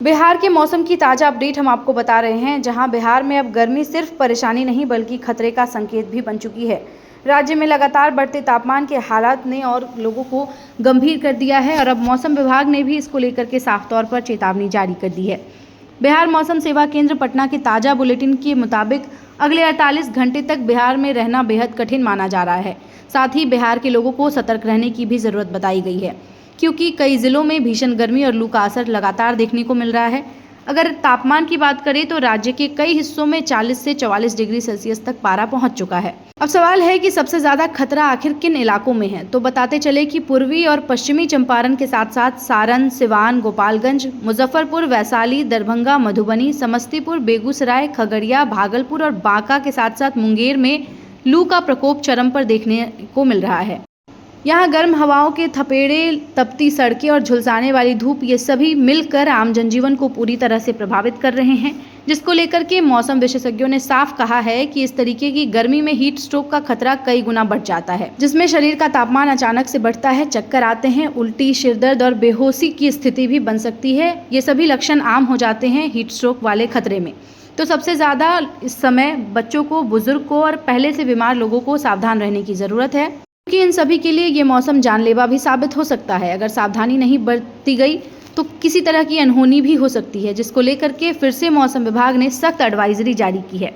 बिहार के मौसम की ताज़ा अपडेट हम आपको बता रहे हैं, जहां बिहार में अब गर्मी सिर्फ परेशानी नहीं बल्कि खतरे का संकेत भी बन चुकी है। राज्य में लगातार बढ़ते तापमान के हालात ने और लोगों को गंभीर कर दिया है और अब मौसम विभाग ने भी इसको लेकर के साफ तौर पर चेतावनी जारी कर दी है। बिहार मौसम सेवा केंद्र पटना के ताज़ा बुलेटिन के मुताबिक अगले 48 घंटे तक बिहार में रहना बेहद कठिन माना जा रहा है। साथ ही बिहार के लोगों को सतर्क रहने की भी ज़रूरत बताई गई है, क्योंकि कई जिलों में भीषण गर्मी और लू का असर लगातार देखने को मिल रहा है। अगर तापमान की बात करें तो राज्य के कई हिस्सों में 40 से 44 डिग्री सेल्सियस तक पारा पहुंच चुका है। अब सवाल है कि सबसे ज़्यादा खतरा आखिर किन इलाकों में है, तो बताते चले कि पूर्वी और पश्चिमी चंपारण के साथ साथ सारण, सिवान, गोपालगंज, मुजफ्फरपुर, वैशाली, दरभंगा, मधुबनी, समस्तीपुर, बेगूसराय, खगड़िया, भागलपुर और बांका के साथ साथ मुंगेर में लू का प्रकोप चरम पर देखने को मिल रहा है। यहाँ गर्म हवाओं के थपेड़े, तपती सड़कें और झुलसाने वाली धूप, ये सभी मिलकर आम जनजीवन को पूरी तरह से प्रभावित कर रहे हैं, जिसको लेकर के मौसम विशेषज्ञों ने साफ कहा है कि इस तरीके की गर्मी में हीट स्ट्रोक का खतरा कई गुना बढ़ जाता है, जिसमें शरीर का तापमान अचानक से बढ़ता है, चक्कर आते हैं, उल्टी, सिरदर्द और बेहोशी की स्थिति भी बन सकती है। ये सभी लक्षण आम हो जाते हैं हीट स्ट्रोक वाले खतरे में। तो सबसे ज़्यादा इस समय बच्चों को, बुजुर्ग को और पहले से बीमार लोगों को सावधान रहने की ज़रूरत है, क्योंकि इन सभी के लिए ये मौसम जानलेवा भी साबित हो सकता है। अगर सावधानी नहीं बरती गई तो किसी तरह की अनहोनी भी हो सकती है, जिसको लेकर के फिर से मौसम विभाग ने सख्त एडवाइजरी जारी की है।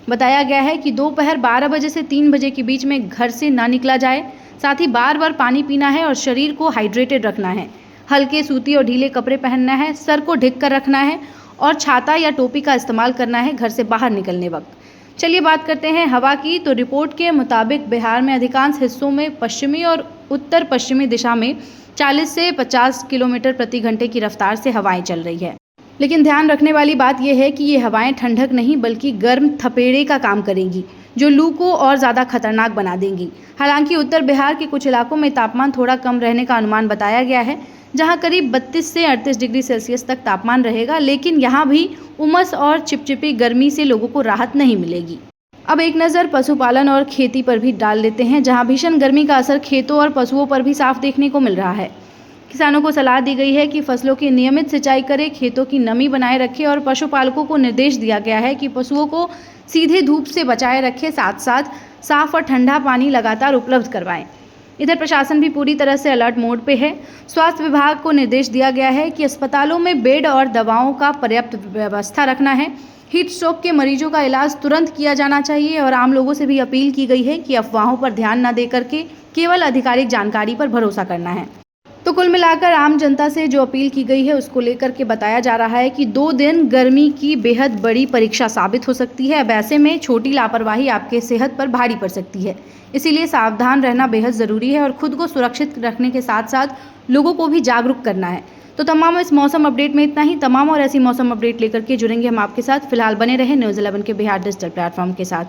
बताया गया है कि दोपहर 12 बजे से 3 बजे के बीच में घर से ना निकला जाए। साथ ही बार बार पानी पीना है और शरीर को हाइड्रेटेड रखना है। हल्के, सूती और ढीले कपड़े पहनना है, सर को ढक कर रखना है और छाता या टोपी का इस्तेमाल करना है घर से बाहर निकलने वक्त। चलिए बात करते हैं हवा की। तो रिपोर्ट के मुताबिक बिहार में अधिकांश हिस्सों में पश्चिमी और उत्तर पश्चिमी दिशा में 40 से 50 किलोमीटर प्रति घंटे की रफ्तार से हवाएं चल रही है। लेकिन ध्यान रखने वाली बात यह है कि ये हवाएं ठंडक नहीं बल्कि गर्म थपेड़े का काम करेंगी, जो लू को और ज़्यादा खतरनाक बना देंगी। हालांकि उत्तर बिहार के कुछ इलाकों में तापमान थोड़ा कम रहने का अनुमान बताया गया है, जहां करीब 32 से 38 डिग्री सेल्सियस तक तापमान रहेगा, लेकिन यहां भी उमस और चिपचिपी गर्मी से लोगों को राहत नहीं मिलेगी। अब एक नज़र पशुपालन और खेती पर भी डाल लेते हैं, जहां भीषण गर्मी का असर खेतों और पशुओं पर भी साफ देखने को मिल रहा है। किसानों को सलाह दी गई है कि फसलों की नियमित सिंचाई करें, खेतों की नमी बनाए रखें और पशुपालकों को निर्देश दिया गया है कि पशुओं को सीधे धूप से बचाए रखें, साथ साथ साफ और ठंडा पानी लगातार उपलब्ध करवाएं। इधर प्रशासन भी पूरी तरह से अलर्ट मोड पे है। स्वास्थ्य विभाग को निर्देश दिया गया है कि अस्पतालों में बेड और दवाओं का पर्याप्त व्यवस्था रखना है। हीट स्ट्रोक के मरीजों का इलाज तुरंत किया जाना चाहिए और आम लोगों से भी अपील की गई है कि अफवाहों पर ध्यान न दे करके केवल आधिकारिक जानकारी पर भरोसा करना है। तो कुल मिलाकर आम जनता से जो अपील की गई है उसको लेकर के बताया जा रहा है कि 2 दिन गर्मी की बेहद बड़ी परीक्षा साबित हो सकती है। अब ऐसे में छोटी लापरवाही आपके सेहत पर भारी पड़ सकती है, इसीलिए सावधान रहना बेहद ज़रूरी है और खुद को सुरक्षित रखने के साथ साथ लोगों को भी जागरूक करना है। तो तमाम इस मौसम अपडेट में इतना ही। तमाम और ऐसी मौसम अपडेट लेकर के जुड़ेंगे हम आपके साथ। फिलहाल बने रहे न्यूज़ 11 के बिहार डिजिटल प्लेटफॉर्म के साथ।